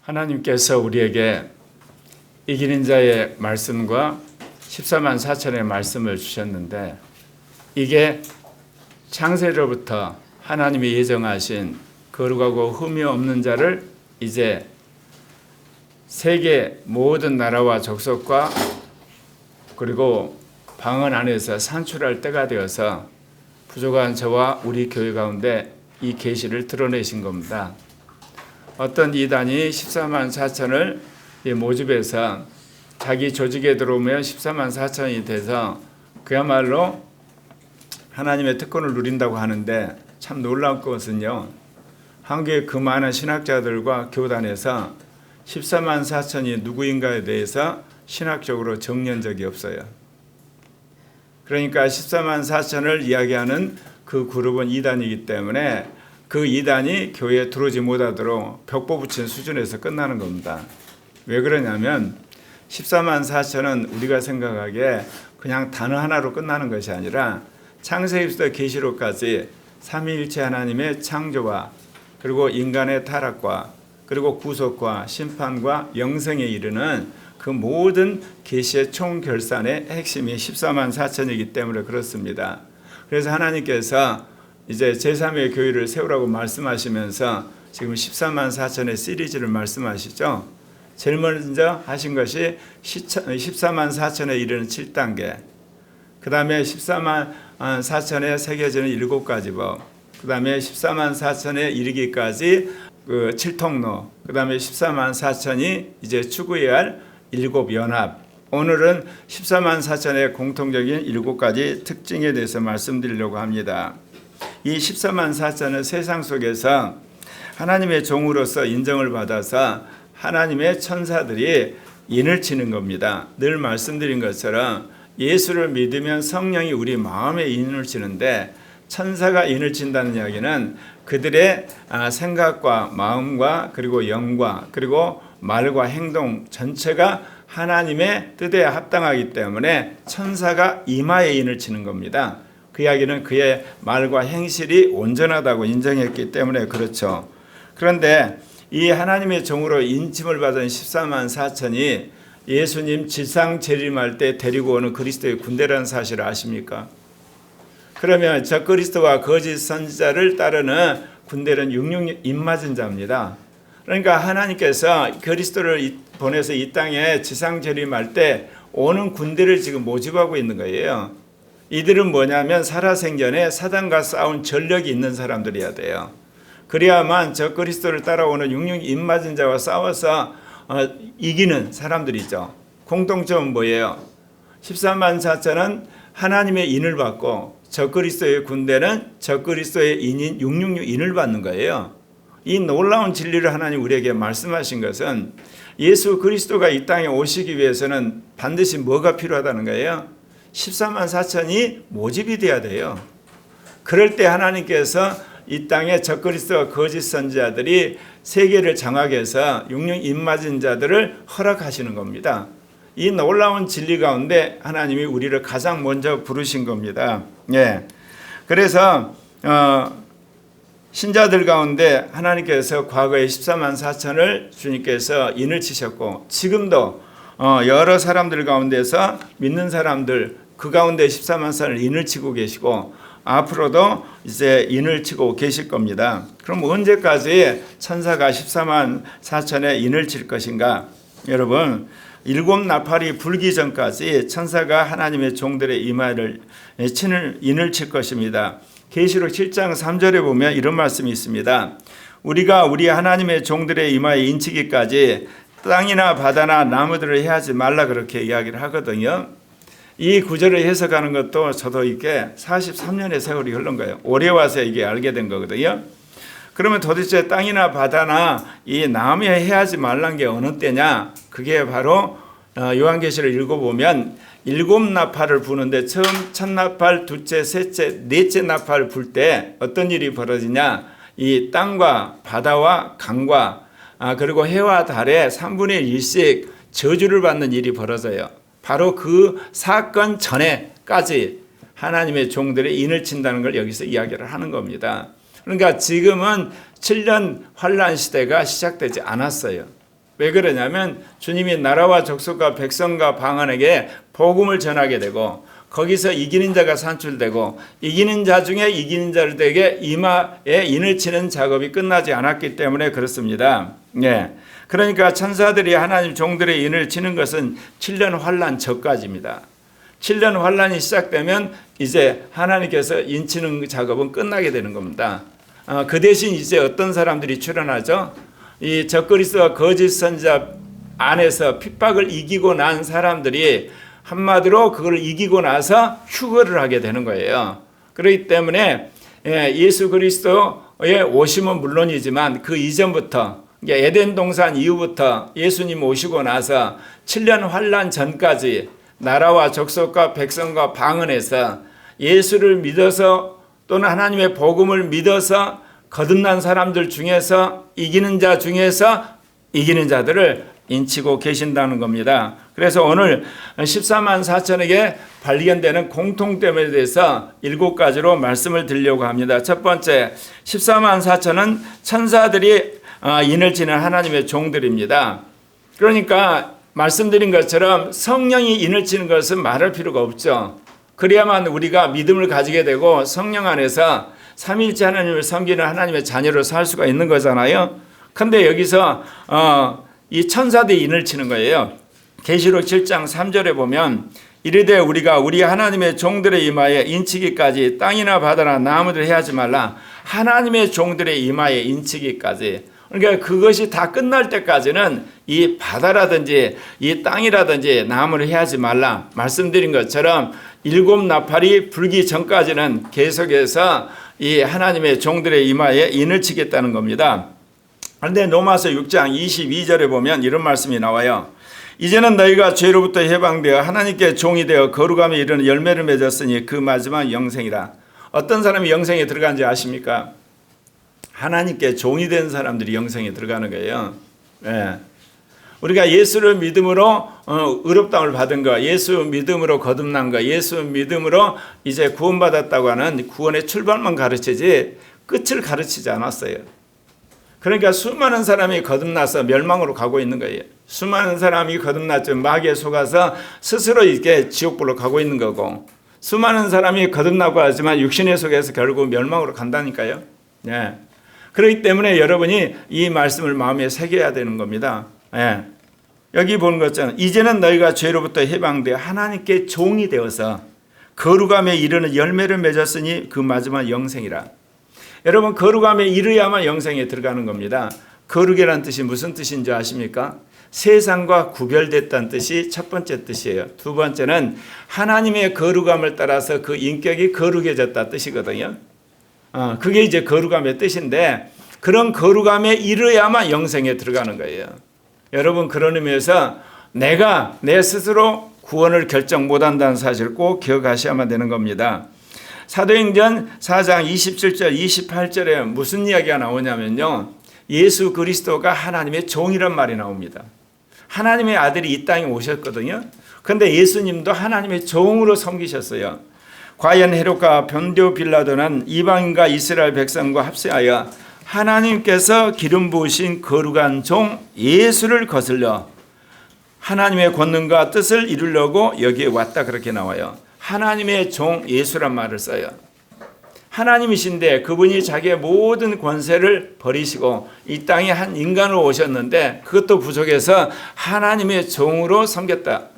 하나님께서 우리에게 이기는 자의 말씀과 14만 4천의 말씀을 주셨는데, 이게 창세로부터 하나님이 예정하신 거룩하고 흠이 없는 자를 이제 세계 모든 나라와 족속과 그리고 방언 안에서 산출할 때가 되어서 부족한 저와 우리 교회 가운데 이 계시를 드러내신 겁니다. 어떤 이단이 14만 4천을 모집해서 자기 조직에 들어오면 14만 4천이 돼서 그야말로 하나님의 특권을 누린다고 하는데, 참 놀라운 것은요, 한국의 그 많은 신학자들과 교단에서 14만 4천이 누구인가에 대해서 신학적으로 정리한 적이 없어요. 그러니까 14만 4천을 이야기하는 그 그룹은 이단이기 때문에 그 이단이 교회에 들어오지 못하도록 벽보 붙인 수준에서 끝나는 겁니다. 왜 그러냐면 14만 4천은 우리가 생각하기에 그냥 단어 하나로 끝나는 것이 아니라 창세기부터 계시록까지 삼위일체 하나님의 창조와 그리고 인간의 타락과 그리고 구속과 심판과 영생에 이르는 그 모든 계시의 총결산의 핵심이 14만 4천이기 때문에 그렇습니다. 그래서 하나님께서 이제 제3의 교회를 세우라고 말씀하시면서 지금 14만 4천의 시리즈를 말씀하시죠. 제일 먼저 하신 것이 14만 4천에 이르는 7단계, 그 다음에 14만 4천에 새겨지는 7가지 법, 그 다음에 14만 4천에 이르기까지 그 7통로, 그 다음에 14만 4천이 이제 추구해야 할 7연합. 오늘은 14만 4천의 공통적인 7가지 특징에 대해서 말씀드리려고 합니다. 이 14만 4천은 세상 속에서 하나님의 종으로서 인정을 받아서 하나님의 천사들이 인을 치는 겁니다. 늘 말씀드린 것처럼 예수를 믿으면 성령이 우리 마음에 인을 치는데, 천사가 인을 친다는 이야기는 그들의 생각과 마음과 그리고 영과 그리고 말과 행동 전체가 하나님의 뜻에 합당하기 때문에 천사가 이마에 인을 치는 겁니다. 그 이야기는 그의 말과 행실이 온전하다고 인정했기 때문에 그렇죠. 그런데 이 하나님의 종으로 인침을 받은 14만 4천이 예수님 지상 재림할 때 데리고 오는 그리스도의 군대라는 사실을 아십니까? 그러면 저 그리스도와 거짓 선지자를 따르는 군대는 육육 입맞은 자입니다. 그러니까 하나님께서 그리스도를 보내서 이 땅에 지상 재림할 때 오는 군대를 지금 모집하고 있는 거예요. 이들은 뭐냐면 살아생전에 사단과 싸운 전력이 있는 사람들이어야 돼요. 그래야만 저 그리스도를 따라오는 육육 입맞은 자와 싸워서 이기는 사람들이죠. 공통점은 뭐예요? 14만 4천은 하나님의 인을 받고 저 그리스도의 군대는 저 그리스도의 인인 666인을 받는 거예요. 이 놀라운 진리를 하나님 우리에게 말씀하신 것은 예수 그리스도가 이 땅에 오시기 위해서는 반드시 뭐가 필요하다는 거예요? 14만 4천이 모집이 돼야 돼요. 그럴 때 하나님께서 이 땅에 저 그리스도와 거짓 선지자들이 세계를 장악해 해서 육육 입맞은 자들을 허락하시는 겁니다. 이 놀라운 진리 가운데 하나님이 우리를 가장 먼저 부르신 겁니다. 예. 그래서 신자들 가운데 하나님께서 과거에 14만 4천을 주님께서 인을 치셨고, 지금도 여러 사람들 가운데서 믿는 사람들 그 가운데 14만 4천을 인을 치고 계시고, 앞으로도 이제 인을 치고 계실 겁니다. 그럼 언제까지 천사가 14만 4천에 인을 칠 것인가? 여러분, 7나팔이 불기 전까지 천사가 하나님의 종들의 이마를 인을 칠 것입니다. 계시록 7장 3절에 보면 이런 말씀이 있습니다. 우리가 우리 하나님의 종들의 이마에 인치기까지 땅이나 바다나 나무들을 해하지 말라, 그렇게 이야기를 하거든요. 이 구절을 해석하는 것도 저도 이게 43년의 세월이 흘른 거예요. 올해 와서 이게 알게 된 거거든요. 그러면 도대체 땅이나 바다나 이 나무에 해하지 말란 게 어느 때냐? 그게 바로 요한계시를 읽어보면 7나팔을 부는데 처음 첫 나팔, 둘째, 셋째, 넷째 나팔을 불 때 어떤 일이 벌어지냐? 이 땅과 바다와 강과 그리고 해와 달에 3분의 1씩 저주를 받는 일이 벌어져요. 바로 그 사건 전에까지 하나님의 종들의 인을 친다는 걸 여기서 이야기를 하는 겁니다. 그러니까 지금은 7년 환란 시대가 시작되지 않았어요. 왜 그러냐면 주님이 나라와 족속과 백성과 방언에게 복음을 전하게 되고 거기서 이기는 자가 산출되고 이기는 자 중에 이기는 자들에게 이마에 인을 치는 작업이 끝나지 않았기 때문에 그렇습니다. 예. 그러니까 천사들이 하나님 종들의 인을 치는 것은 7년 환란 전까지입니다. 7년 환란이 시작되면 이제 하나님께서 인치는 작업은 끝나게 되는 겁니다. 그 대신 이제 어떤 사람들이 출현하죠? 이 적그리스도와 거짓 선지자 안에서 핍박을 이기고 난 사람들이 한마디로 그걸 이기고 나서 휴거를 하게 되는 거예요. 그렇기 때문에 예수 그리스도의 오심은 물론이지만 그 이전부터 에덴 동산 이후부터 예수님 오시고 나서 7년 환란 전까지 나라와 족속과 백성과 방언에서 예수를 믿어서 또는 하나님의 복음을 믿어서 거듭난 사람들 중에서 이기는 자 중에서 이기는 자들을 인치고 계신다는 겁니다. 그래서 오늘 14만 4천에게 발견되는 공통점에 대해서 7가지로 말씀을 드리려고 합니다. 첫 번째, 14만 4천은 천사들이 인을 치는 하나님의 종들입니다. 그러니까 말씀드린 것처럼 성령이 인을 치는 것은 말할 필요가 없죠. 그래야만 우리가 믿음을 가지게 되고 성령 안에서 삼위일체 하나님을 섬기는 하나님의 자녀로 살 수가 있는 거잖아요. 근데 여기서 이 천사들이 인을 치는 거예요. 계시록 7장 3절에 보면 이르되 우리가 우리 하나님의 종들의 이마에 인치기까지 땅이나 바다나 나무들 해하지 말라. 하나님의 종들의 이마에 인치기까지. 그러니까 그것이 다 끝날 때까지는 이 바다라든지 이 땅이라든지 나무를 해하지 말라. 말씀드린 것처럼 7나팔이 불기 전까지는 계속해서 이 하나님의 종들의 이마에 인을 치겠다는 겁니다. 그런데 로마서 6장 22절에 보면 이런 말씀이 나와요. 이제는 너희가 죄로부터 해방되어 하나님께 종이 되어 거룩함에 이르는 열매를 맺었으니 그 마지막 영생이라. 어떤 사람이 영생에 들어간지 아십니까? 하나님께 종이 된 사람들이 영생에 들어가는 거예요. 예. 우리가 예수를 믿음으로 의롭다움을 받은 거, 예수 믿음으로 거듭난 거, 예수 믿음으로 이제 구원받았다고 하는 구원의 출발만 가르치지 끝을 가르치지 않았어요. 그러니까 수많은 사람이 거듭나서 멸망으로 가고 있는 거예요. 수많은 사람이 거듭났죠. 마귀에 속아서 스스로 이렇게 지옥불로 가고 있는 거고, 수많은 사람이 거듭나고 하지만 육신에 속에서 결국 멸망으로 간다니까요. 예. 그렇기 때문에 여러분이 이 말씀을 마음에 새겨야 되는 겁니다. 예. 여기 보는 것처럼 이제는 너희가 죄로부터 해방되어 하나님께 종이 되어서 거룩함에 이르는 열매를 맺었으니 그 마지막 영생이라. 여러분, 거룩함에 이르야만 영생에 들어가는 겁니다. 거룩이라는 뜻이 무슨 뜻인지 아십니까? 세상과 구별됐다는 뜻이 첫 번째 뜻이에요. 두 번째는 하나님의 거룩함을 따라서 그 인격이 거룩해졌다 뜻이거든요. 그게 이제 거룩함의 뜻인데, 그런 거룩함에 이르야만 영생에 들어가는 거예요. 여러분, 그런 의미에서 내가 내 스스로 구원을 결정 못한다는 사실을 꼭 기억하셔야만 되는 겁니다. 사도행전 4장 27절 28절에 무슨 이야기가 나오냐면요, 예수 그리스도가 하나님의 종이란 말이 나옵니다. 하나님의 아들이 이 땅에 오셨거든요. 그런데 예수님도 하나님의 종으로 섬기셨어요. 과연 헤롯과 본디오 빌라도는 이방인과 이스라엘 백성과 합세하여 하나님께서 기름 부으신 거룩한 종 예수를 거슬려 하나님의 권능과 뜻을 이루려고 여기에 왔다, 그렇게 나와요. 하나님의 종 예수란 말을 써요. 하나님이신데 그분이 자기의 모든 권세를 버리시고 이 땅에 한 인간으로 오셨는데 그것도 부족해서 하나님의 종으로 섬겼다.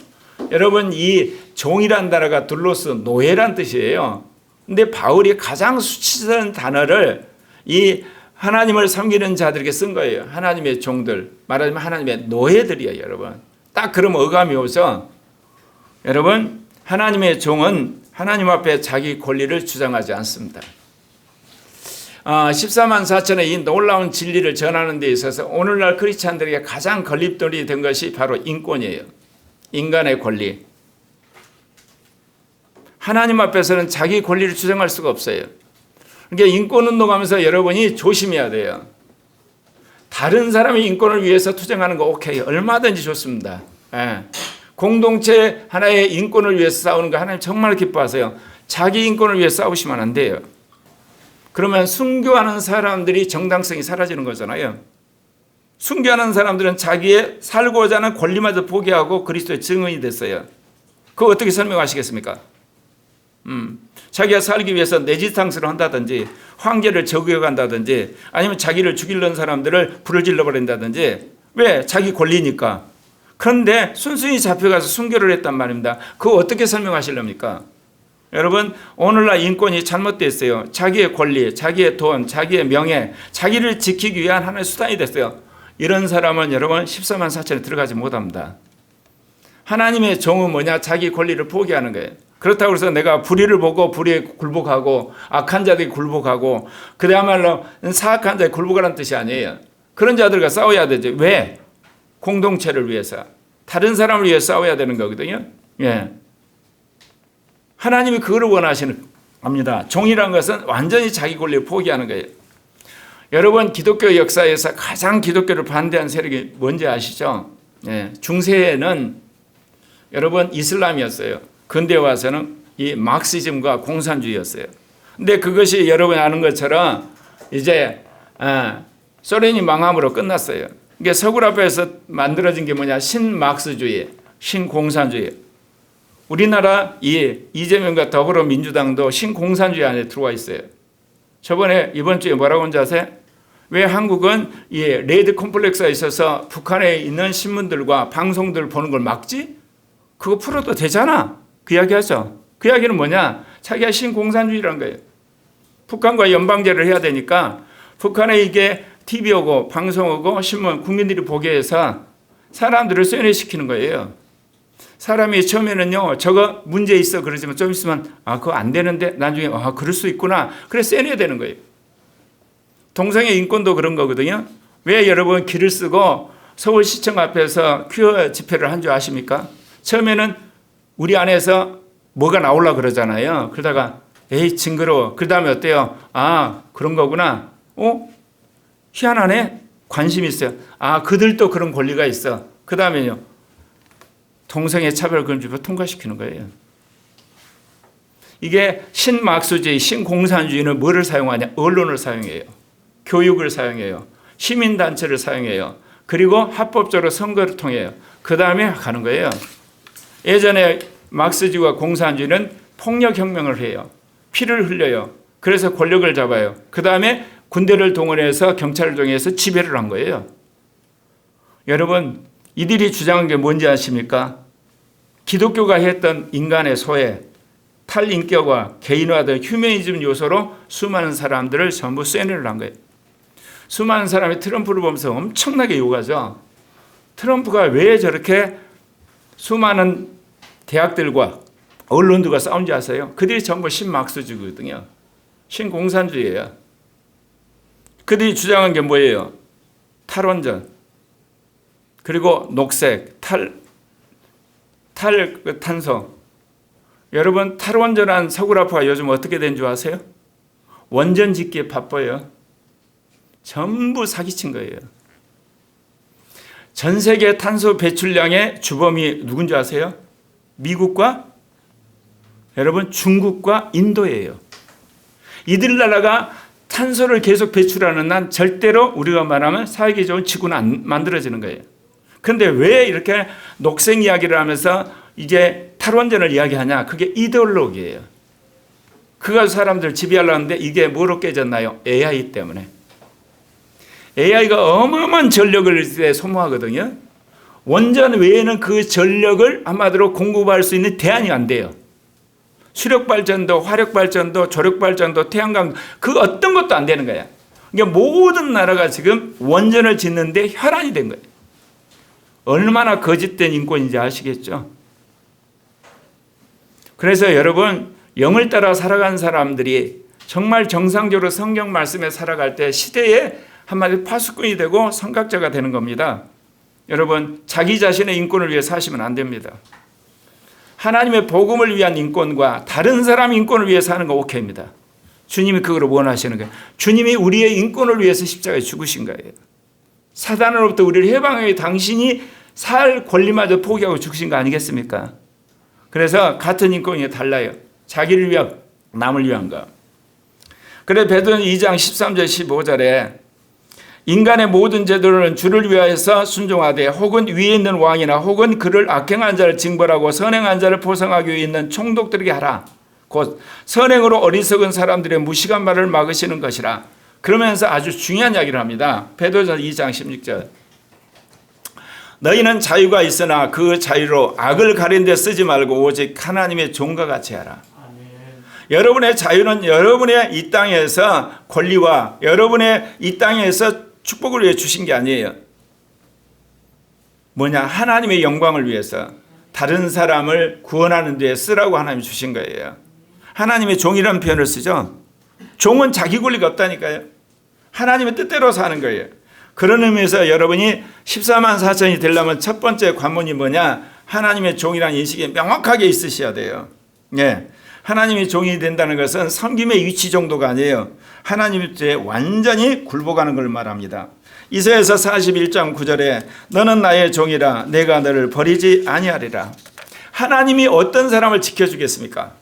여러분, 이 종이란 단어가 둘로스 노예란 뜻이에요. 근데 바울이 가장 수치스러운 단어를 이 하나님을 섬기는 자들에게 쓴 거예요. 하나님의 종들, 말하자면 하나님의 노예들이에요. 여러분, 딱 그러면 어감이 오죠. 여러분, 하나님의 종은 하나님 앞에 자기 권리를 주장하지 않습니다. 14만 4천의 이 놀라운 진리를 전하는 데 있어서 오늘날 크리스찬들에게 가장 걸림돌이 된 것이 바로 인권이에요. 인간의 권리. 하나님 앞에서는 자기 권리를 주장할 수가 없어요. 그러니까 인권운동하면서 여러분이 조심해야 돼요. 다른 사람의 인권을 위해서 투쟁하는 거 오케이, 얼마든지 좋습니다. 예. 공동체 하나의 인권을 위해서 싸우는 거 하나님 정말 기뻐하세요. 자기 인권을 위해 싸우시면 안 돼요. 그러면 순교하는 사람들이 정당성이 사라지는 거잖아요. 순교하는 사람들은 자기의 살고자 하는 권리마저 포기하고 그리스도의 증인이 됐어요. 그거 어떻게 설명하시겠습니까? 자기가 살기 위해서 내지탕스를 한다든지 황제를 저격한다든지 아니면 자기를 죽이려는 사람들을 불을 질러버린다든지 왜? 자기 권리니까. 그런데 순순히 잡혀가서 순교를 했단 말입니다. 그거 어떻게 설명하시렵니까? 여러분, 오늘날 인권이 잘못되어 있어요. 자기의 권리, 자기의 돈, 자기의 명예, 자기를 지키기 위한 하나의 수단이 됐어요. 이런 사람은 여러분 14만 4천에 들어가지 못합니다. 하나님의 종은 뭐냐? 자기 권리를 포기하는 거예요. 그렇다고 해서 내가 불의를 보고 불의에 굴복하고 악한 자들이 굴복하고 그야말로 사악한 자에 굴복하라는 뜻이 아니에요. 그런 자들과 싸워야 되죠. 왜? 공동체를 위해서. 다른 사람을 위해 싸워야 되는 거거든요. 예. 하나님이 그걸 원하시는 겁니다. 종이라는 것은 완전히 자기 권리를 포기하는 거예요. 여러분, 기독교 역사에서 가장 기독교를 반대한 세력이 뭔지 아시죠? 예. 중세에는 여러분 이슬람이었어요. 근대에 와서는 이 마르크시즘과 공산주의였어요. 근데 그것이 여러분이 아는 것처럼 이제 소련이 망함으로 끝났어요. 이게 서구 앞에서 만들어진 게 뭐냐? 신마르크주의, 신공산주의. 우리나라 이재명과 더불어민주당도 신공산주의 안에 들어와 있어요. 저번에 이번 주에 뭐라고 한지 아세요? 왜 한국은 이 레드 콤플렉스가 있어서 북한에 있는 신문들과 방송들 보는 걸 막지? 그거 풀어도 되잖아. 그 이야기 하죠. 그 이야기는 뭐냐? 자기가 신공산주의라는 거예요. 북한과 연방제를 해야 되니까 북한에 이게 TV 오고 방송 오고 신문 국민들이 보게 해서 사람들을 쇠뇌시키는 거예요. 사람이 처음에는요, 저거 문제 있어 그러지만 좀 있으면 그거 안 되는데 나중에 그럴 수 있구나. 그래 쇠뇌되는 거예요. 동성애 인권도 그런 거거든요. 왜 여러분 길을 쓰고 서울시청 앞에서 퀴어 집회를 한 줄 아십니까? 처음에는 우리 안에서 뭐가 나오려고 그러잖아요. 그러다가 에이 징그러워. 그 다음에 어때요? 그런 거구나. 희한하네. 관심 있어요. 그들도 그런 권리가 있어. 그 다음에요. 동성애 차별금지법 통과시키는 거예요. 이게 신마르크주의, 신공산주의는 뭐를 사용하냐? 언론을 사용해요. 교육을 사용해요. 시민단체를 사용해요. 그리고 합법적으로 선거를 통해요. 그 다음에 가는 거예요. 예전에 마르크주의와 공산주의는 폭력혁명을 해요. 피를 흘려요. 그래서 권력을 잡아요. 그 다음에 군대를 동원해서 경찰을 동원해서 지배를 한 거예요. 여러분, 이들이 주장한 게 뭔지 아십니까? 기독교가 했던 인간의 소외, 탈인격화, 개인화 등 휴머니즘 요소로 수많은 사람들을 전부 쇠뇌를 한 거예요. 수많은 사람이 트럼프를 보면서 엄청나게 욕하죠. 트럼프가 왜 저렇게 수많은 대학들과 언론들과 싸운지 아세요? 그들이 전부 신마르크주의거든요. 신공산주의예요. 그들이 주장한 게 뭐예요? 탈원전, 그리고 녹색, 탈탄소. 여러분, 탈원전한 서구라프가 요즘 어떻게 된 줄 아세요? 원전 짓기에 바빠요. 전부 사기친 거예요. 전 세계 탄소 배출량의 주범이 누군지 아세요? 미국과 여러분 중국과 인도예요. 이들 나라가 탄소를 계속 배출하는 한 절대로 우리가 말하면 살기 좋은 지구는 안 만들어지는 거예요. 그런데 왜 이렇게 녹색 이야기를 하면서 이제 탈원전을 이야기하냐? 그게 이데올로기예요. 그가 사람들 지배하려는데 이게 뭐로 깨졌나요? AI 때문에. AI가 어마어마한 전력을 소모하거든요. 원전 외에는 그 전력을 한마디로 공급할 수 있는 대안이 안 돼요. 수력발전도, 화력발전도, 조력발전도, 태양광, 그 어떤 것도 안 되는 거야. 그러니까 모든 나라가 지금 원전을 짓는데 혈안이 된 거예요. 얼마나 거짓된 인권인지 아시겠죠? 그래서 여러분, 영을 따라 살아간 사람들이 정말 정상적으로 성경 말씀에 살아갈 때 시대에 한마디로 파수꾼이 되고 선각자가 되는 겁니다. 여러분, 자기 자신의 인권을 위해 사시면 안 됩니다. 하나님의 복음을 위한 인권과 다른 사람 인권을 위해 사는 거 오케이입니다. 주님이 그걸 원하시는 거예요. 주님이 우리의 인권을 위해서 십자가에 죽으신 거예요. 사단으로부터 우리를 해방하기 위해 당신이 살 권리마저 포기하고 죽으신 거 아니겠습니까? 그래서 같은 인권이 달라요. 자기를 위한, 남을 위한 거. 그래 베드로 2장 13절 15절에 인간의 모든 제도는 주를 위하여서 순종하되 혹은 위에 있는 왕이나 혹은 그를 악행한 자를 징벌하고 선행한 자를 보상하기 위해 있는 총독들에게 하라. 곧 선행으로 어리석은 사람들의 무식한 말을 막으시는 것이라. 그러면서 아주 중요한 이야기를 합니다. 베드로전서 2장 16절. 너희는 자유가 있으나 그 자유로 악을 가린 데 쓰지 말고 오직 하나님의 종과 같이 하라. 여러분의 자유는 여러분의 이 땅에서 권리와 여러분의 이 땅에서 축복을 위해 주신 게 아니에요. 뭐냐? 하나님의 영광을 위해서 다른 사람을 구원하는 데 쓰라고 하나님이 주신 거예요. 하나님의 종이라는 표현을 쓰죠. 종은 자기 권리가 없다니까요. 하나님의 뜻대로 사는 거예요. 그런 의미에서 여러분이 14만 4천이 되려면 첫 번째 관문이 뭐냐? 하나님의 종이라는 인식이 명확하게 있으셔야 돼요. 예. 하나님의 종이 된다는 것은 섬김의 위치 정도가 아니에요. 하나님의 뜻에 완전히 굴복하는 걸 말합니다. 이사야서 41장 9절에 너는 나의 종이라 내가 너를 버리지 아니하리라. 하나님이 어떤 사람을 지켜주겠습니까?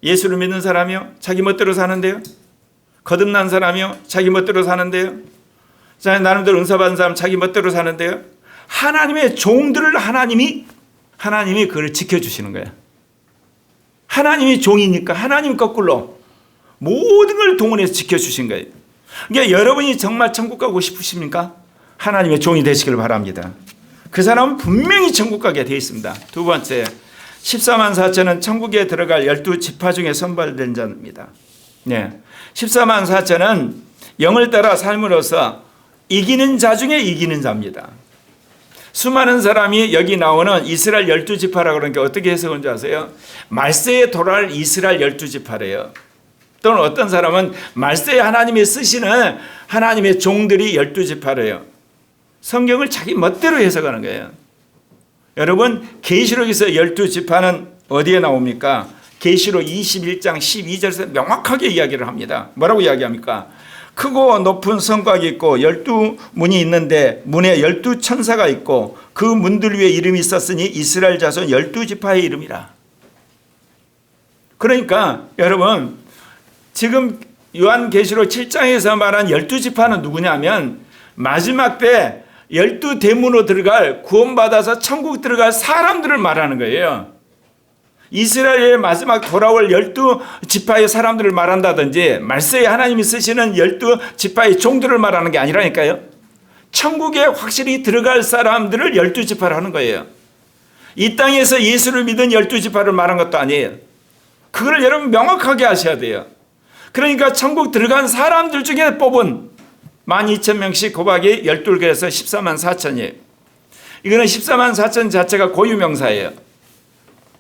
예수를 믿는 사람이요? 자기 멋대로 사는데요? 거듭난 사람이요? 자기 멋대로 사는데요? 나름대로 은사받은 사람 자기 멋대로 사는데요? 하나님의 종들을 하나님이 그를 지켜주시는 거예요. 하나님이 종이니까 하나님 거꾸로 모든 걸 동원해서 지켜주신 거예요. 그러니까 여러분이 정말 천국 가고 싶으십니까? 하나님의 종이 되시길 바랍니다. 그 사람은 분명히 천국 가게 되어 있습니다. 두 번째, 14만 4천은 천국에 들어갈 12지파 중에 선발된 자입니다. 네. 14만 4천은 영을 따라 삶으로써 이기는 자 중에 이기는 자입니다. 수많은 사람이 여기 나오는 이스라엘 12지파라고 그러는 게 어떻게 해석한 줄 아세요? 말세에 돌아올 이스라엘 12지파래요. 또는 어떤 사람은 말세에 하나님이 쓰시는 하나님의 종들이 12지파래요. 성경을 자기 멋대로 해석하는 거예요. 여러분, 계시록에서 12지파는 어디에 나옵니까? 계시록 21장 12절에서 명확하게 이야기를 합니다. 뭐라고 이야기합니까? 크고 높은 성곽이 있고 12문이 있는데 문에 12천사가 있고 그 문들 위에 이름이 있었으니 이스라엘 자손 12지파의 이름이라. 그러니까 여러분, 지금 요한계시록 7장에서 말한 12지파는 누구냐면 마지막 때 12대문으로 들어갈, 구원받아서 천국 들어갈 사람들을 말하는 거예요. 이스라엘의 마지막 돌아올 12지파의 사람들을 말한다든지 말세에 하나님이 쓰시는 12지파의 종들을 말하는 게 아니라니까요. 천국에 확실히 들어갈 사람들을 12지파를 하는 거예요. 이 땅에서 예수를 믿은 12지파를 말한 것도 아니에요. 그걸 여러분 명확하게 하셔야 돼요. 그러니까 천국 들어간 사람들 중에 뽑은 12,000명씩 곱하기 12개에서 14만 4천이에요. 이거는 14만 4천 자체가 고유명사예요.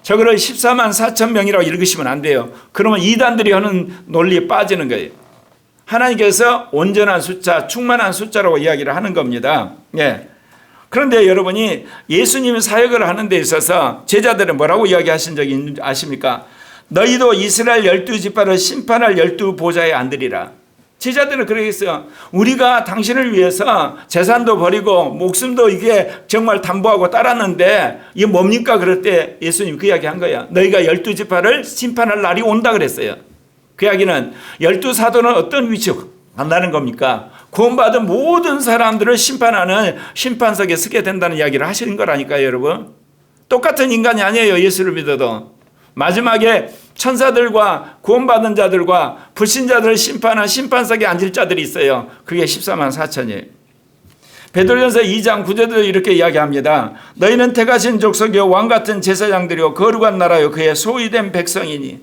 저거를 14만 4천 명이라고 읽으시면 안 돼요. 그러면 이단들이 하는 논리에 빠지는 거예요. 하나님께서 온전한 숫자, 충만한 숫자라고 이야기를 하는 겁니다. 예. 그런데 여러분이 예수님이 사역을 하는 데 있어서 제자들은 뭐라고 이야기하신 적이 있는지 아십니까? 너희도 이스라엘 12지파를 심판할 12보좌에 앉으리라. 제자들은 그러겠어요. 우리가 당신을 위해서 재산도 버리고 목숨도 이게 정말 담보하고 따랐는데 이게 뭡니까? 그럴 때 예수님 그 이야기 한 거야. 너희가 12지파를 심판할 날이 온다 그랬어요. 그 이야기는 12사도는 어떤 위치로 간다는 겁니까? 구원받은 모든 사람들을 심판하는 심판석에 서게 된다는 이야기를 하시는 거라니까요, 여러분. 똑같은 인간이 아니에요, 예수를 믿어도. 마지막에 천사들과 구원받은 자들과 불신자들을 심판한 심판석에 앉을 자들이 있어요. 그게 14만 4천이에요. 베드로전서 2장 9절도 이렇게 이야기합니다. 너희는 택하신 족속이요 왕같은 제사장들이요 거룩한 나라요 그의 소유된 백성이니.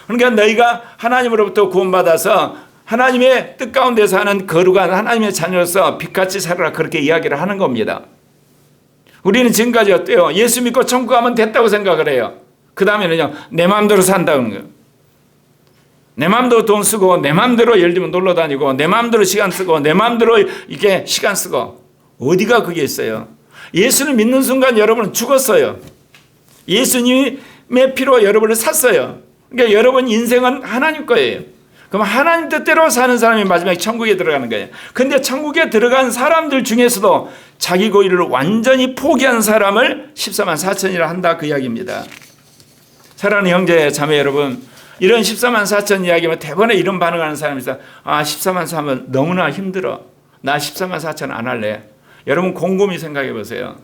그러니까 너희가 하나님으로부터 구원받아서 하나님의 뜻 가운데 사는 거룩한 하나님의 자녀로서 빛같이 살아라, 그렇게 이야기를 하는 겁니다. 우리는 지금까지 어때요? 예수 믿고 천국 가면 됐다고 생각을 해요. 그 다음에는요, 내 마음대로 산다는 거예요. 내 마음대로 돈 쓰고, 내 마음대로 예를 들면 놀러 다니고, 내 마음대로 시간 쓰고, 내 마음대로 이렇게 시간 쓰고. 어디가 그게 있어요? 예수를 믿는 순간 여러분은 죽었어요. 예수님의 피로 여러분을 샀어요. 그러니까 여러분 인생은 하나님 거예요. 그럼 하나님 뜻대로 사는 사람이 마지막에 천국에 들어가는 거예요. 근데 천국에 들어간 사람들 중에서도 자기 고의를 완전히 포기한 사람을 14만 4천이라 한다, 그 이야기입니다. 사랑하는 형제 자매 여러분, 이런 14만 4천 이야기면 대번에 이런 반응하는 사람이 있어요. 14만 4천 너무나 힘들어. 나 14만 4천 안 할래. 여러분 곰곰이 생각해 보세요.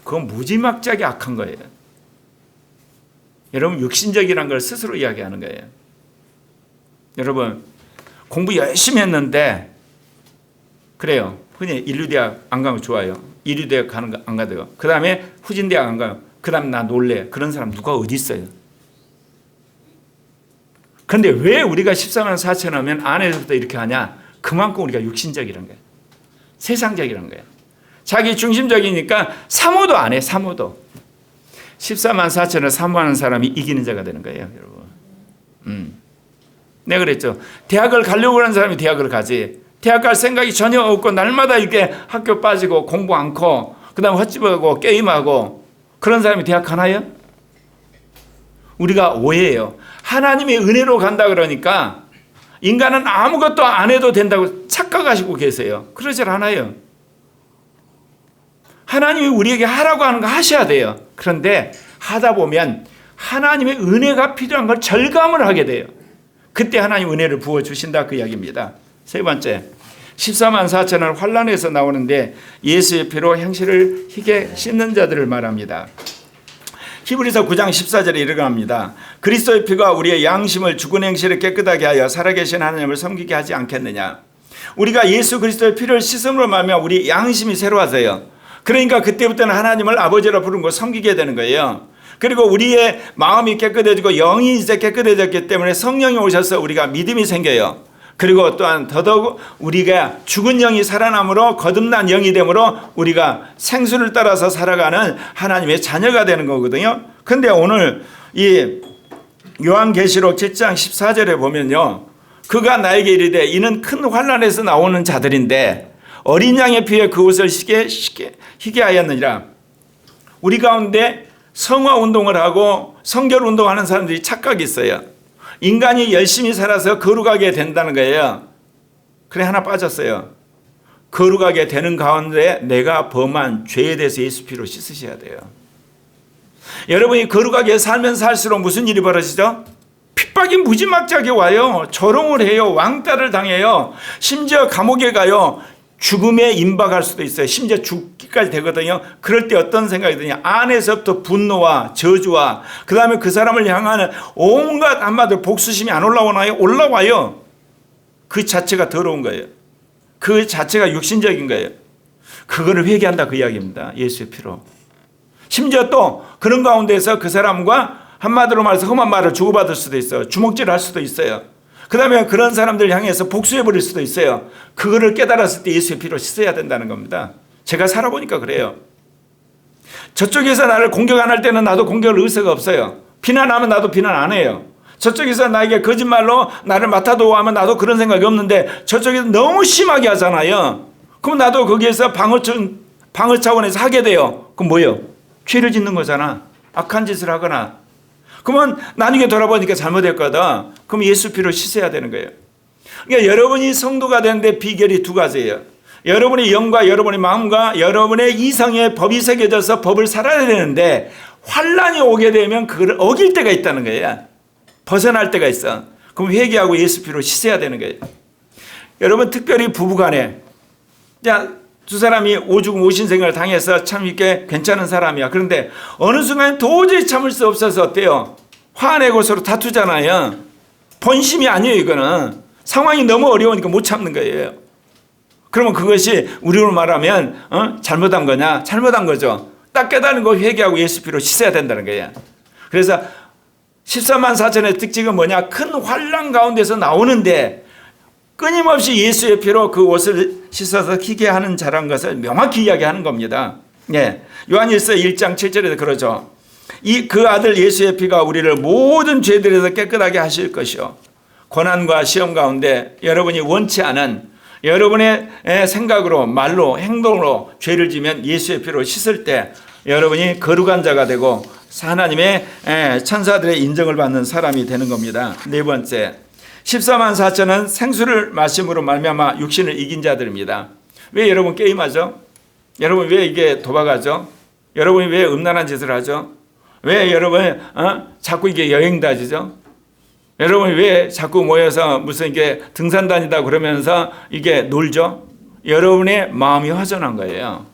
그건 무지막지하게 악한 거예요. 여러분 육신적이라는 걸 스스로 이야기하는 거예요. 여러분 공부 열심히 했는데 그래요. 흔히 인류대학 안 가면 좋아요. 인류대학 가는 거 안 가도요. 그 다음에 후진대학 안 가요. 그 다음에 나 놀래. 그런 사람 누가 어디 있어요? 그런데 왜 우리가 14만 4천 하면 안에서부터 이렇게 하냐? 그만큼 우리가 육신적이란 거예요. 세상적이란 거예요. 자기 중심적이니까 사모도 안 해. 사모도. 14만 4천을 사모하는 사람이 이기는 자가 되는 거예요. 여러분. 내가 그랬죠. 대학을 가려고 하는 사람이 대학을 가지. 대학 갈 생각이 전혀 없고 날마다 이렇게 학교 빠지고 공부 않고 그 다음에 헛집하고 게임하고 그런 사람이 대학 가나요? 우리가 오해해요. 하나님의 은혜로 간다 그러니까 인간은 아무것도 안 해도 된다고 착각하시고 계세요. 그러질 않아요. 하나님이 우리에게 하라고 하는 거 하셔야 돼요. 그런데 하다 보면 하나님의 은혜가 필요한 걸 절감을 하게 돼요. 그때 하나님 은혜를 부어주신다 그 이야기입니다. 세 번째, 14만 4천을 환란에서 나오는데 예수의 피로 행실을 희게 씻는 자들을 말합니다. 히브리서 9장 14절에 이렇게 합니다. 그리스도의 피가 우리의 양심을 죽은 행실을 깨끗하게 하여 살아계신 하나님을 섬기게 하지 않겠느냐. 우리가 예수 그리스도의 피를 씻음으로 말하면 우리 양심이 새로워져요. 그러니까 그때부터는 하나님을 아버지로 부르는 거 섬기게 되는 거예요. 그리고 우리의 마음이 깨끗해지고 영이 이제 깨끗해졌기 때문에 성령이 오셔서 우리가 믿음이 생겨요. 그리고 또한 더더욱 우리가 죽은 영이 살아남으로 거듭난 영이 되므로 우리가 생수를 따라서 살아가는 하나님의 자녀가 되는 거거든요. 근데 오늘 이 요한계시록 7장 14절에 보면요. 그가 나에게 이르되 이는 큰 환난에서 나오는 자들인데 어린 양의 피에 그 옷을 희게 하였느니라. 우리 가운데 성화 운동을 하고 성결 운동하는 사람들이 착각이 있어요. 인간이 열심히 살아서 거룩하게 된다는 거예요. 그래 하나 빠졌어요. 거룩하게 되는 가운데 내가 범한 죄에 대해서 예수 피로 씻으셔야 돼요. 여러분이 거룩하게 살면 살수록 무슨 일이 벌어지죠? 핍박이 무지막지하게 와요. 조롱을 해요. 왕따를 당해요. 심지어 감옥에 가요. 죽음에 임박할 수도 있어요. 심지어 죽기까지 되거든요. 그럴 때 어떤 생각이 드냐. 안에서부터 분노와 저주와 그 다음에 그 사람을 향하는 온갖 한마디로 복수심이 안 올라오나요? 올라와요. 그 자체가 더러운 거예요. 그 자체가 육신적인 거예요. 그거를 회개한다 그 이야기입니다. 예수의 피로. 심지어 또 그런 가운데서 그 사람과 한마디로 말해서 험한 말을 주고받을 수도 있어요. 주먹질을 할 수도 있어요. 그 다음에 그런 사람들 향해서 복수해버릴 수도 있어요. 그거를 깨달았을 때 예수의 피로 씻어야 된다는 겁니다. 제가 살아보니까 그래요. 저쪽에서 나를 공격 안 할 때는 나도 공격할 의사가 없어요. 비난하면 나도 비난 안 해요. 저쪽에서 나에게 거짓말로 나를 맡아도 하면 나도 그런 생각이 없는데 저쪽에서 너무 심하게 하잖아요. 그럼 나도 거기에서 방어 차원에서 하게 돼요. 그럼 뭐예요? 죄를 짓는 거잖아. 악한 짓을 하거나. 그러면 나중에 돌아보니까 잘못했거든. 그럼 예수 피로 씻어야 되는 거예요. 그러니까 여러분이 성도가 되는데 비결이 두 가지예요. 여러분의 영과 여러분의 마음과 여러분의 이성의 법이 새겨져서 법을 살아야 되는데 환란이 오게 되면 그걸 어길 때가 있다는 거예요. 벗어날 때가 있어. 그럼 회개하고 예수 피로 씻어야 되는 거예요. 여러분 특별히 부부간에 두 사람이 오죽 오신생을 당해서 참 이렇게 괜찮은 사람이야. 그런데 어느 순간 도저히 참을 수 없어서 어때요? 화내고 서로 다투잖아요. 본심이 아니에요. 이거는 상황이 너무 어려우니까 못 참는 거예요. 그러면 그것이 우리로 말하면 잘못한 거냐? 잘못한 거죠. 딱 깨달은 거 회개하고 예수 피로 씻어야 된다는 거예요. 그래서 14만 4천의 특징은 뭐냐? 큰 환난 가운데서 나오는데 끊임없이 예수의 피로 그 옷을 씻어서 희게 하는 자란 것을 명확히 이야기하는 겁니다. 예, 요한일서 1장 7절에도 그러죠. 그 아들 예수의 피가 우리를 모든 죄들에서 깨끗하게 하실 것이요. 고난과 시험 가운데 여러분이 원치 않은 여러분의 생각으로 말로 행동으로 죄를 지면 예수의 피로 씻을 때 여러분이 거룩한 자가 되고 하나님의 천사들의 인정을 받는 사람이 되는 겁니다. 네 번째, 14만 4천은 생수를 마심으로 말미암아 육신을 이긴 자들입니다. 왜 여러분 게임하죠? 여러분 왜 이게 도박하죠? 여러분이 왜 음란한 짓을 하죠? 왜 여러분 자꾸 이게 여행 다니죠? 여러분이 왜 자꾸 모여서 무슨 이게 등산 다니다 그러면서 이게 놀죠? 여러분의 마음이 허전한 거예요.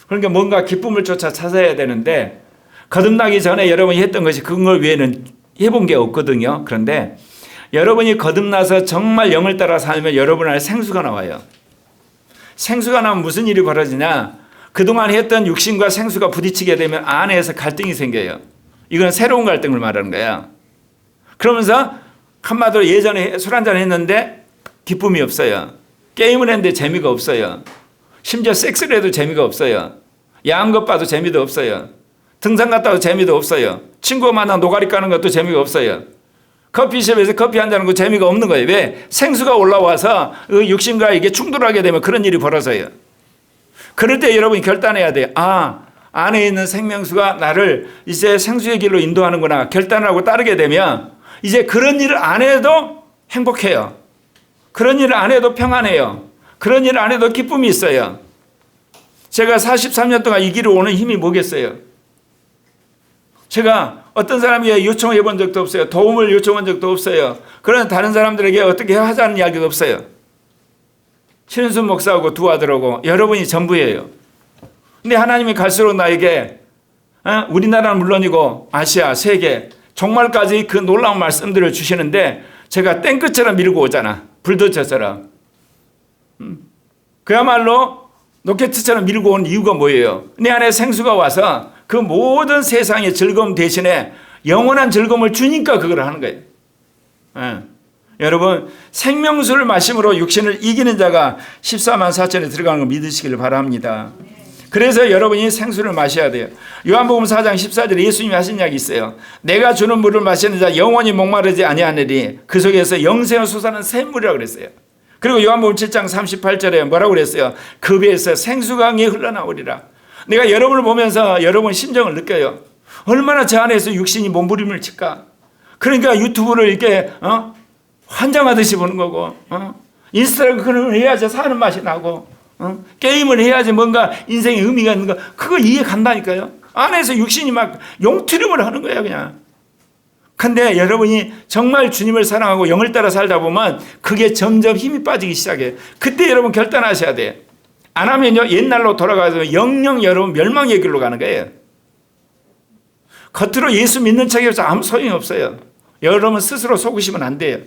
그러니까 뭔가 기쁨을 쫓아 찾아야 되는데 거듭나기 전에 여러분이 했던 것이 그걸 외에는 해본 게 없거든요. 그런데 여러분이 거듭나서 정말 영을 따라 살면 여러분 안에 생수가 나와요. 생수가 나면 무슨 일이 벌어지냐? 그동안 했던 육신과 생수가 부딪히게 되면 안에서 갈등이 생겨요. 이건 새로운 갈등을 말하는 거야. 그러면서 한마디로 예전에 술 한잔 했는데 기쁨이 없어요. 게임을 했는데 재미가 없어요. 심지어 섹스를 해도 재미가 없어요. 야한 것 봐도 재미도 없어요. 등산 갔다 와도 재미도 없어요. 친구가 만나 노가리 까는 것도 재미가 없어요. 커피숍에서 커피 한잔하는 거 재미가 없는 거예요. 왜? 생수가 올라와서 그 육신과 이게 충돌하게 되면 그런 일이 벌어져요. 그럴 때 여러분이 결단해야 돼요. 안에 있는 생명수가 나를 이제 생수의 길로 인도하는구나. 결단을 하고 따르게 되면 이제 그런 일을 안 해도 행복해요. 그런 일을 안 해도 평안해요. 그런 일을 안 해도 기쁨이 있어요. 제가 43년 동안 이 길을 오는 힘이 뭐겠어요? 제가 어떤 사람에게 요청해 본 적도 없어요. 도움을 요청한 적도 없어요. 그런 다른 사람들에게 어떻게 하자는 이야기도 없어요. 신은순 목사하고 두 아들하고 여러분이 전부예요. 근데 하나님이 갈수록 나에게 우리나라는 물론이고 아시아, 세계 종말까지 그 놀라운 말씀들을 주시는데 제가 땡끝처럼 밀고 오잖아. 불도저처럼. 그야말로 로켓처럼 밀고 온 이유가 뭐예요? 내 안에 생수가 와서 그 모든 세상의 즐거움 대신에 영원한 즐거움을 주니까 그걸 하는 거예요. 여러분 생명수를 마심으로 육신을 이기는 자가 14만 4천에 들어가는 걸 믿으시기를 바랍니다. 그래서 여러분이 생수를 마셔야 돼요. 요한복음 4장 14절에 예수님이 하신 이야기 있어요. 내가 주는 물을 마시는 자 영원히 목마르지 아니하느니 그 속에서 영생을 솟아나는 샘물이라고 그랬어요. 그리고 요한복음 7장 38절에 뭐라고 그랬어요? 그 배에서 생수강이 흘러나오리라. 내가 여러분을 보면서 여러분 심정을 느껴요. 얼마나 저 안에서 육신이 몸부림을 칠까. 그러니까 유튜브를 이렇게 환장하듯이 보는 거고 인스타그램을 해야지 사는 맛이 나고 게임을 해야지 뭔가 인생에 의미가 있는 거 그거 이해 간다니까요. 안에서 육신이 막 용트림을 하는 거예요 그냥. 근데 여러분이 정말 주님을 사랑하고 영을 따라 살다 보면 그게 점점 힘이 빠지기 시작해요. 그때 여러분 결단하셔야 돼요. 안 하면요 옛날로 돌아가서 영영 여러분 멸망의 길로 가는 거예요. 겉으로 예수 믿는 척해서 아무 소용이 없어요. 여러분 스스로 속으시면 안 돼요.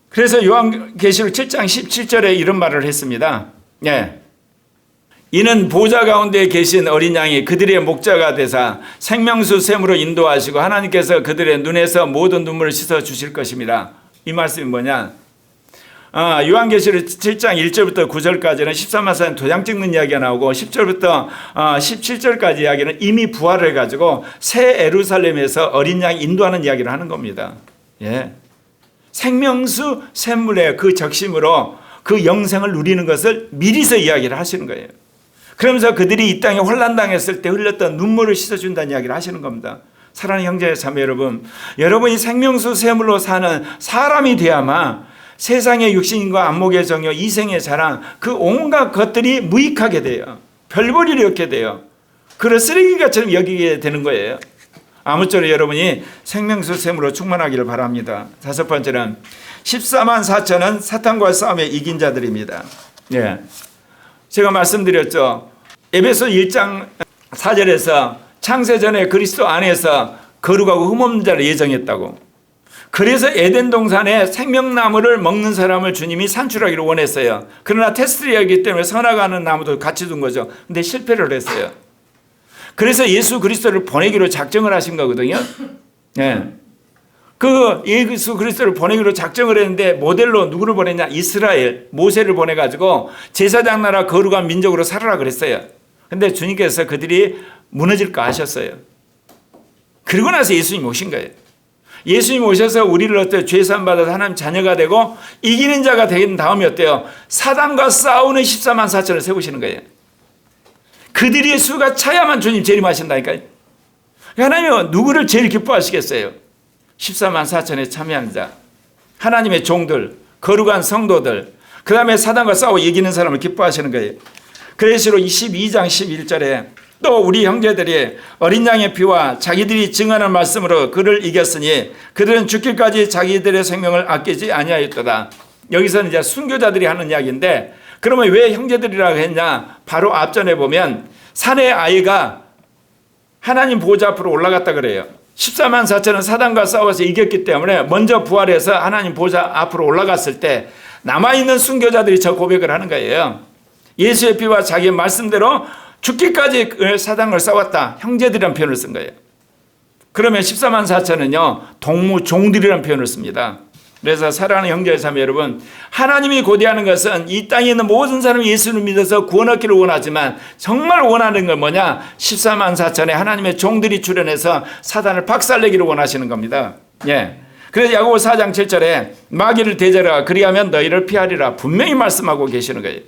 그래서 요한계시록 7장 17절에 이런 말을 했습니다. 이는 보좌 가운데 계신 어린 양이 그들의 목자가 되사 생명수 샘으로 인도하시고 하나님께서 그들의 눈에서 모든 눈물을 씻어 주실 것입니다. 이 말씀이 뭐냐? 요한계시록 7장 1절부터 9절까지는 13만 사람 도장 찍는 이야기가 나오고 10절부터 17절까지 이야기는 이미 부활을 해가지고 새 예루살렘에서 어린 양이 인도하는 이야기를 하는 겁니다. 생명수 샘물의 그 적심으로 그 영생을 누리는 것을 미리서 이야기를 하시는 거예요. 그러면서 그들이 이 땅에 혼란당했을 때 흘렸던 눈물을 씻어준다는 이야기를 하시는 겁니다. 사랑하는 형제 자매 여러분, 여러분이 생명수 샘물로 사는 사람이 되야만 세상의 육신과 안목의 정욕, 이생의 자랑 그 온갖 것들이 무익하게 돼요. 별볼일이 없게 돼요. 그걸 쓰레기같이 여기게 되는 거예요. 아무쪼록 여러분이 생명수 샘으로 충만하기를 바랍니다. 다섯 번째는 14만 4천은 사탄과 싸움에 이긴 자들입니다. 제가 말씀드렸죠. 에베소 1장 4절에서 창세전에 그리스도 안에서 거룩하고 흠없는 자를 예정했다고. 그래서 에덴 동산에 생명나무를 먹는 사람을 주님이 산출하기를 원했어요. 그러나 테스트를 하기 때문에 선악과는 나무도 같이 둔 거죠. 근데 실패를 했어요. 그래서 예수 그리스도를 보내기로 작정을 하신 거거든요. 그 예수 그리스도를 보내기로 작정을 했는데 모델로 누구를 보냈냐? 이스라엘 모세를 보내가지고 제사장 나라 거룩한 민족으로 살아라 그랬어요. 근데 주님께서 그들이 무너질까 하셨어요. 그리고 나서 예수님 오신 거예요. 예수님 오셔서 우리를 어때요? 죄산 받아서 하나님 자녀가 되고 이기는 자가 된 다음에 어때요? 사단과 싸우는 14만 4천을 세우시는 거예요. 그들의 수가 차야만 주님 재림하신다니까요. 하나님은 누구를 제일 기뻐하시겠어요? 14만 4천에 참여하는 자, 하나님의 종들, 거룩한 성도들, 그 다음에 사단과 싸워 이기는 사람을 기뻐하시는 거예요. 그래서 22장 11절에 또 우리 형제들이 어린 양의 피와 자기들이 증언한 말씀으로 그를 이겼으니 그들은 죽기까지 자기들의 생명을 아끼지 아니하였도다. 여기서는 이제 순교자들이 하는 이야기인데, 그러면 왜 형제들이라고 했냐? 바로 앞전에 보면 사내의 아이가 하나님 보좌 앞으로 올라갔다 그래요. 14만 4천은 사단과 싸워서 이겼기 때문에 먼저 부활해서 하나님 보좌 앞으로 올라갔을 때 남아있는 순교자들이 저 고백을 하는 거예요. 예수의 피와 자기의 말씀대로 죽기까지 사단을 싸웠다. 형제들이라는 표현을 쓴 거예요. 그러면 14만 4천은요, 동무 종들이라는 표현을 씁니다. 그래서 사랑하는 형제 자매 여러분, 하나님이 고대하는 것은 이 땅에 있는 모든 사람이 예수를 믿어서 구원 얻기를 원하지만 정말 원하는 건 뭐냐? 14만 4천의 하나님의 종들이 출현해서 사단을 박살내기를 원하시는 겁니다. 예. 그래서 야고보 4장 7절에 마귀를 대적하라 그리하면 너희를 피하리라 분명히 말씀하고 계시는 거예요.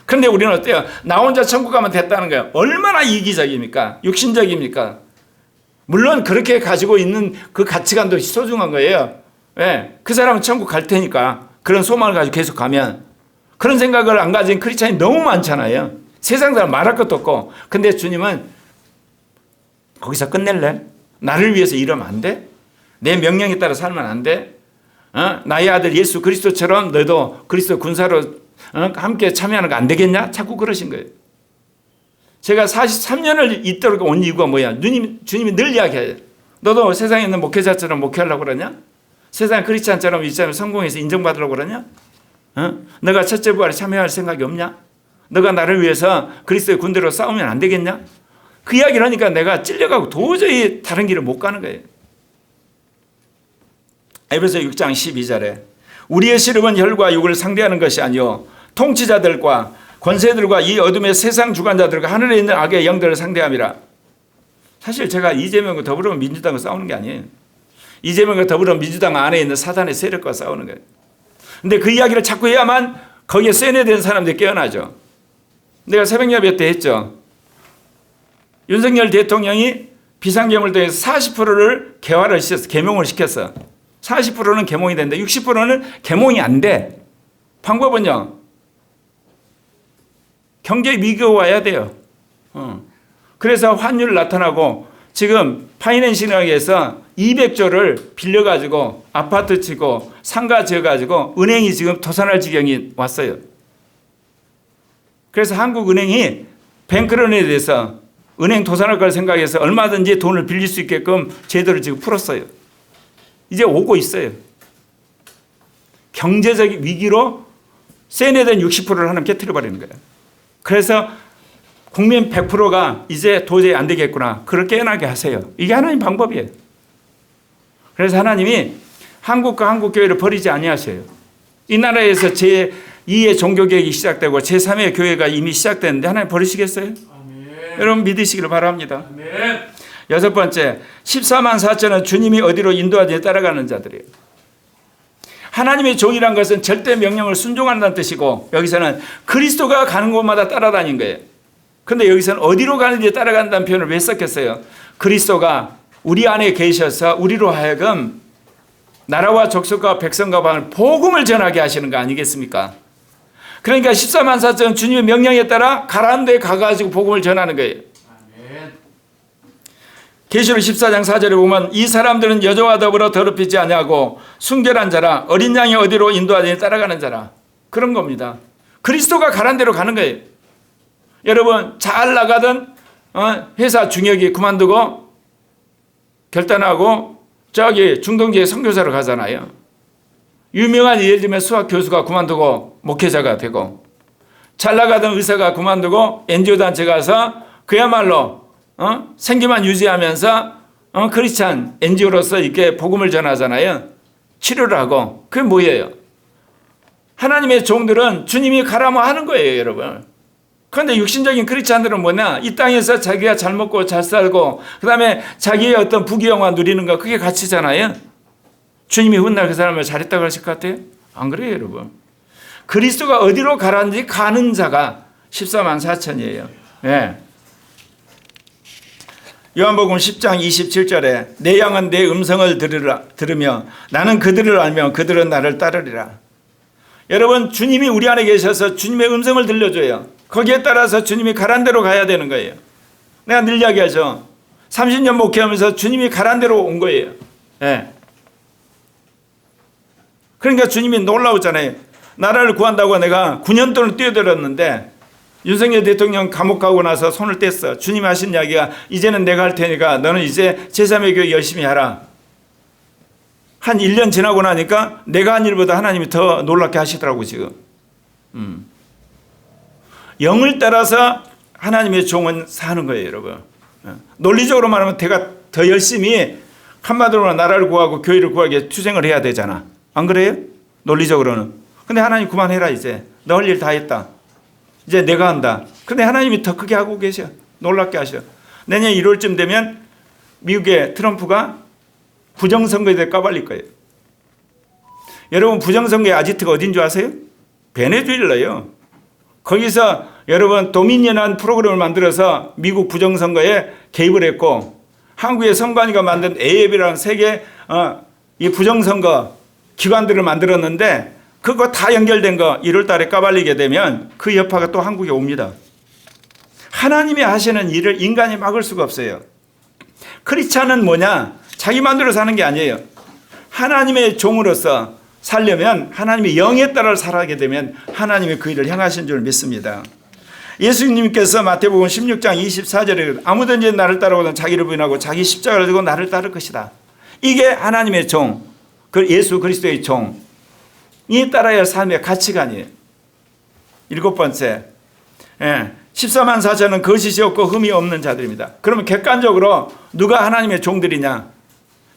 그런데 우리는 어때요? 나 혼자 천국 가면 됐다는 거예요. 얼마나 이기적입니까? 육신적입니까? 물론 그렇게 가지고 있는 그 가치관도 소중한 거예요. 예, 그 사람은 천국 갈 테니까 그런 소망을 가지고 계속 가면, 그런 생각을 안 가진 크리스찬이 너무 많잖아요. 세상 사람 말할 것도 없고. 근데 주님은 거기서 끝낼래? 나를 위해서 이러면 안 돼? 내 명령에 따라 살면 안 돼? 나의 아들 예수 그리스도처럼 너도 그리스도 군사로 함께 참여하는 거 안 되겠냐? 자꾸 그러신 거예요. 제가 43년을 있도록 온 이유가 뭐야? 주님이 늘 이야기해요. 너도 세상에 있는 목회자처럼 목회하려고 그러냐? 세상 크리스찬처럼 이처럼 성공해서 인정받으려고 그러냐? 너가 첫째 부활에 참여할 생각이 없냐? 너가 나를 위해서 그리스도의 군대로 싸우면 안 되겠냐? 그 이야기를 하니까 내가 찔려가고 도저히 다른 길을 못 가는 거예요. 에베소 6장 12절에 우리의 씨름은 혈과 육을 상대하는 것이 아니요 통치자들과 권세들과 이 어둠의 세상 주관자들과 하늘에 있는 악의 영들을 상대함이라. 사실 제가 이재명과 더불어민주당과 싸우는 게 아니에요. 이재명과 더불어민주당 안에 있는 사단의 세력과 싸우는 거예요. 근데 그 이야기를 자꾸 해야만 거기에 세뇌된 사람들이 깨어나죠. 내가 새벽예배 때 했죠. 윤석열 대통령이 비상계엄을 통해서 40%를 개화를 시켰어. 계몽을 시켰어. 40%는 계몽이 되는데 60%는 계몽이 안 돼. 방법은요, 경제 위기가 와야 돼요. 그래서 환율 나타나고 지금 파이낸싱학에서 200조를 빌려가지고 아파트 치고 상가 지어가지고 은행이 지금 도산할 지경이 왔어요. 그래서 한국은행이 뱅크런에 대해서 은행 도산할 걸 생각해서 얼마든지 돈을 빌릴 수 있게끔 제도를 지금 풀었어요. 이제 오고 있어요. 경제적 위기로 세뇌된 60%를 하나님 깨트려버리는 거예요. 그래서 국민 100%가 이제 도저히 안 되겠구나. 그걸 깨어나게 하세요. 이게 하나님 방법이에요. 그래서 하나님이 한국과 한국교회를 버리지 아니하세요. 이 나라에서 제2의 종교개혁이 시작되고 제3의 교회가 이미 시작됐는데 하나님 버리시겠어요? 아멘. 여러분 믿으시기를 바랍니다. 아멘. 여섯 번째, 14만 4천은 주님이 어디로 인도하지 따라가는 자들이에요. 하나님의 종이란 것은 절대 명령을 순종한다는 뜻이고 여기서는 그리스도가 가는 곳마다 따라다닌 거예요. 그런데 여기서는 어디로 가는지 따라간다는 표현을 왜 썼겠어요? 그리스도가 우리 안에 계셔서 우리로 하여금 나라와 족속과 백성과 방을 복음을 전하게 하시는 거 아니겠습니까? 그러니까 14만 4천 주님의 명령에 따라 가라는 데에 가가지고 복음을 전하는 거예요. 계시록 14장 4절에 보면 이 사람들은 여자와 더불어 더럽히지 아니하고 순결한 자라 어린 양이 어디로 인도하더니 따라가는 자라. 그런 겁니다. 그리스도가 가라는 대로 가는 거예요. 여러분 잘 나가던 회사 중역이 그만두고 결단하고 저기 중동지에 선교사로 가잖아요. 유명한 예를 들면 수학 교수가 그만두고 목회자가 되고 잘 나가던 의사가 그만두고 NGO 단체 가서 그야말로 생기만 유지하면서 크리스찬 NGO로서 이렇게 복음을 전하잖아요. 치료를 하고. 그게 뭐예요? 하나님의 종들은 주님이 가라면 하는 거예요, 여러분. 그런데 육신적인 크리스찬들은 뭐냐? 이 땅에서 자기가 잘 먹고 잘 살고 그 다음에 자기의 어떤 부귀영화 누리는 거 그게 가치잖아요. 주님이 훗날 그 사람을 잘했다고 하실 것 같아요? 안 그래요, 여러분. 그리스도가 어디로 가라는지 가는 자가 14만 4천이에요. 네. 요한복음 10장 27절에 내 양은 내 음성을 들으며 나는 그들을 알며 그들은 나를 따르리라. 여러분 주님이 우리 안에 계셔서 주님의 음성을 들려줘요. 거기에 따라서 주님이 가란 대로 가야 되는 거예요. 내가 늘 이야기하죠. 30년 목회하면서 주님이 가란 대로 온 거예요. 네. 그러니까 주님이 놀라웠잖아요. 나라를 구한다고 내가 9년 동안 뛰어들었는데 윤석열 대통령 감옥 가고 나서 손을 뗐어. 주님 하신 이야기가 이제는 내가 할 테니까 너는 이제 제3의 교회 열심히 하라. 한 1년 지나고 나니까 내가 한 일보다 하나님이 더 놀랍게 하시더라고 지금. 영을 따라서 하나님의 종은 사는 거예요, 여러분. 논리적으로 말하면 내가 더 열심히 한마디로 나라를 구하고 교회를 구하기 위해 투쟁을 해야 되잖아. 안 그래요? 논리적으로는. 근데 하나님 그만해라 이제. 너 할 일 다 했다. 이제 내가 한다. 근데 하나님이 더 크게 하고 계셔. 놀랍게 하셔. 내년 1월쯤 되면 미국의 트럼프가 부정선거에 대해 까발릴 거예요. 여러분 부정선거의 아지트가 어딘 줄 아세요? 베네수엘라예요. 거기서 여러분 도미니언한 프로그램을 만들어서 미국 부정선거에 개입을 했고 한국의 선관위가 만든 AF이라는 세계 이 부정선거 기관들을 만들었는데 그거 다 연결된 거 1월 달에 까발리게 되면 그 여파가 또 한국에 옵니다. 하나님이 하시는 일을 인간이 막을 수가 없어요. 크리스찬은 뭐냐? 자기 마음대로 사는 게 아니에요. 하나님의 종으로서 살려면 하나님의 영에 따라 살아가게 되면 하나님이 그 일을 행하신 줄 믿습니다. 예수님께서 마태복음 16장 24절에 아무든지 나를 따르고는 자기를 부인하고 자기 십자가를 지고 나를 따를 것이다. 이게 하나님의 종, 예수 그리스도의 종이 따라야 할 삶의 가치관이에요. 7번째, 14만 4천은 거짓이 없고 흠이 없는 자들입니다. 그러면 객관적으로 누가 하나님의 종들이냐?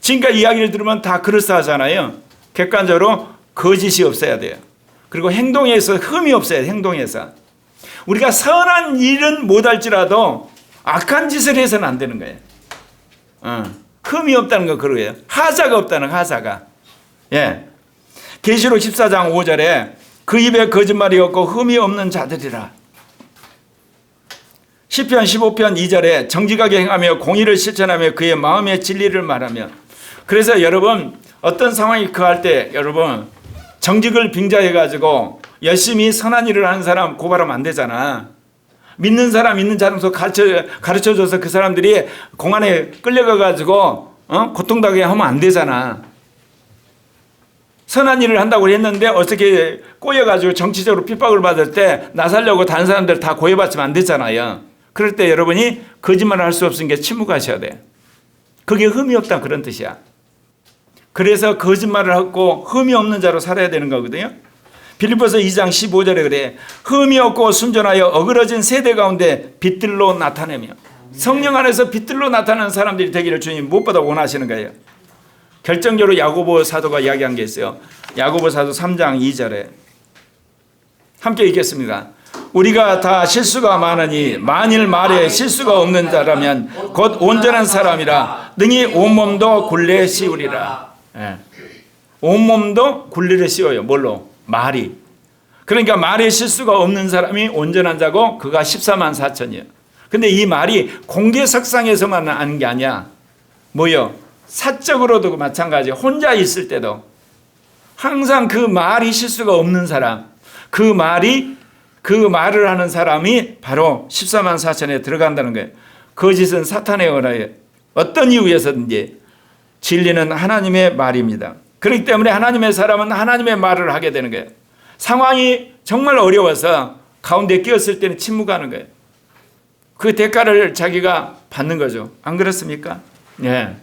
지금까지 이야기를 들으면 다 그럴싸하잖아요. 객관적으로 거짓이 없어야 돼요. 그리고 행동에서 흠이 없어야 돼요. 행동에서. 우리가 선한 일은 못할지라도 악한 짓을 해서는 안 되는 거예요. 흠이 없다는 거 그러고요. 하자가 없다는 하자가. 예. 계시록 14장 5절에 그 입에 거짓말이 없고 흠이 없는 자들이라. 시편 15편 2절에 정직하게 행하며 공의를 실천하며 그의 마음의 진리를 말하며. 그래서 여러분 어떤 상황이 그할 때 여러분 정직을 빙자해가지고 열심히 선한 일을 하는 사람 고발하면 안 되잖아. 믿는 사람 있는 자로서 가르쳐줘서 그 사람들이 공안에 끌려가가지고 고통당하게 하면 안 되잖아. 선한 일을 한다고 했는데 어떻게 꼬여가지고 정치적으로 핍박을 받을 때 나 살려고 다른 사람들 다 고해받으면 안 되잖아요. 그럴 때 여러분이 거짓말을 할 수 없으니까 침묵하셔야 돼. 그게 흠이 없다 그런 뜻이야. 그래서 거짓말을 하고 흠이 없는 자로 살아야 되는 거거든요. 빌립보서 2장 15절에 그래. 흠이 없고 순전하여 어그러진 세대 가운데 빛들로 나타내며. 성령 안에서 빛들로 나타나는 사람들이 되기를 주님 무엇보다 원하시는 거예요. 결정적으로 야고보 사도가 이야기한 게 있어요. 야고보 사도 3장 2절에 함께 읽겠습니다. 우리가 다 실수가 많으니 만일 말에 실수가 없는 자라면 곧 온전한 사람이라 능히 온몸도 굴레 씌우리라. 예. 온몸도 굴레를 씌워요. 뭘로? 말이. 그러니까 말에 실수가 없는 사람이 온전한 자고 그가 14만 4천이에요. 근데 이 말이 공개석상에서만 하는 게 아니야. 뭐요? 사적으로도 마찬가지. 혼자 있을 때도 항상 그 말이 실수가 없는 사람, 그 말을 하는 사람이 바로 14만 4천에 들어간다는 거예요. 거짓은 사탄의 언어예요. 어떤 이유에서든지 진리는 하나님의 말입니다. 그렇기 때문에 하나님의 사람은 하나님의 말을 하게 되는 거예요. 상황이 정말 어려워서 가운데 끼었을 때는 침묵하는 거예요. 그 대가를 자기가 받는 거죠. 안 그렇습니까? 예.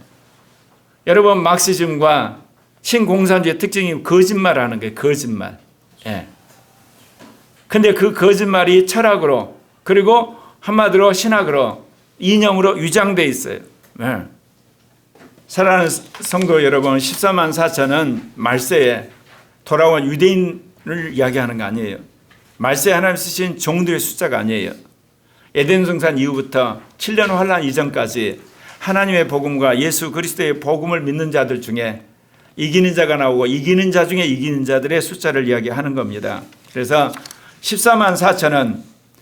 여러분 막시즘과 신공산주의 특징이 거짓말하는 거예요. 거짓말. 예. 근데 그 거짓말이 철학으로 그리고 한마디로 신학으로 이념으로 위장되어 있어요. 예. 사랑하는 성도 여러분, 14만 4천은 말세에 돌아온 유대인을 이야기하는 거 아니에요. 말세에 하나님 쓰신 종들의 숫자가 아니에요. 에덴 성산 이후부터 7년 환란 이전까지 하나님의 복음과 예수 그리스도의 복음을 믿는 자들 중에 이기는 자가 나오고 이기는 자 중에 이기는 자들의 숫자를 이야기하는 겁니다. 그래서 14만 4천은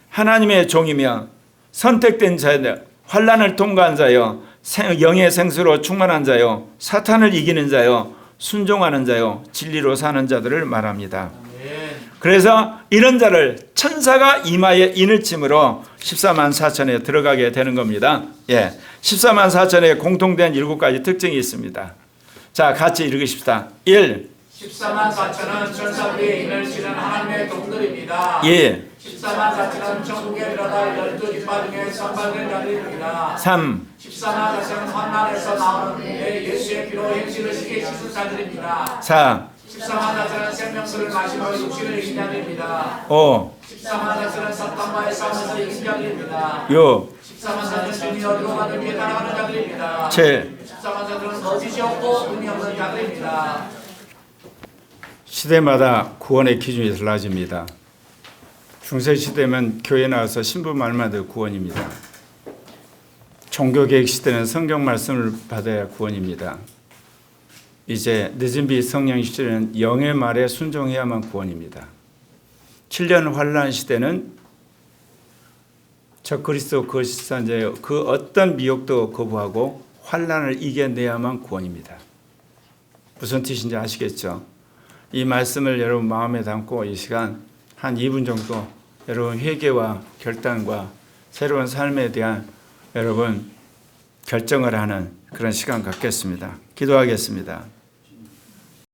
하나님의 종이며 선택된 자들, 환란을 통과한 자요, 영의 생수로 충만한 자요, 사탄을 이기는 자요, 순종하는 자요, 진리로 사는 자들을 말합니다. 그래서 이런 자를 천사가 이마에 인을 침으로 14만 4천에 들어가게 되는 겁니다. 예, 14만 4천에 공통된 7가지 특징이 있습니다. 자, 같이 읽으십시다. 1. 14만 4천은 천사 위에 인을 치는 하나님의 종들입니다. 예. 14만 4천은 천국에 들어갈 12지파 중에 선발된 자들입니다. 3. 14만 4천은 환난에서 나오는 예수의 피로 행실을 시게 씻은 자들입니다. 4. 14만 4천은 생명수를 마시고 육신을 이긴 자들입니다. 5. 14만 4천은 사탄과의 싸움에서 이긴 자들입니다. 6. 14만 4천은 주님이 어디로 가든 위에 따라가는 자들입니다. 7. 14만 4천은 거짓이 없고 의미 없는 자들입니다. 시대마다 구원의 기준이 달라집니다. 중세 시대면 교회 나와서 신부 말만 듣고 구원입니다. 종교개혁 시대는 성경 말씀을 받아야 구원입니다. 이제 늦은 비 성령 시대는 영의 말에 순종해야만 구원입니다. 7년 환란 시대는 적그리스도 거짓선자의 그 어떤 미혹도 거부하고 환란을 이겨내야만 구원입니다. 무슨 뜻인지 아시겠죠? 이 말씀을 여러분 마음에 담고 이 시간 한 2분 정도 여러분 회개와 결단과 새로운 삶에 대한 여러분 결정을 하는 그런 시간 갖겠습니다. 기도하겠습니다.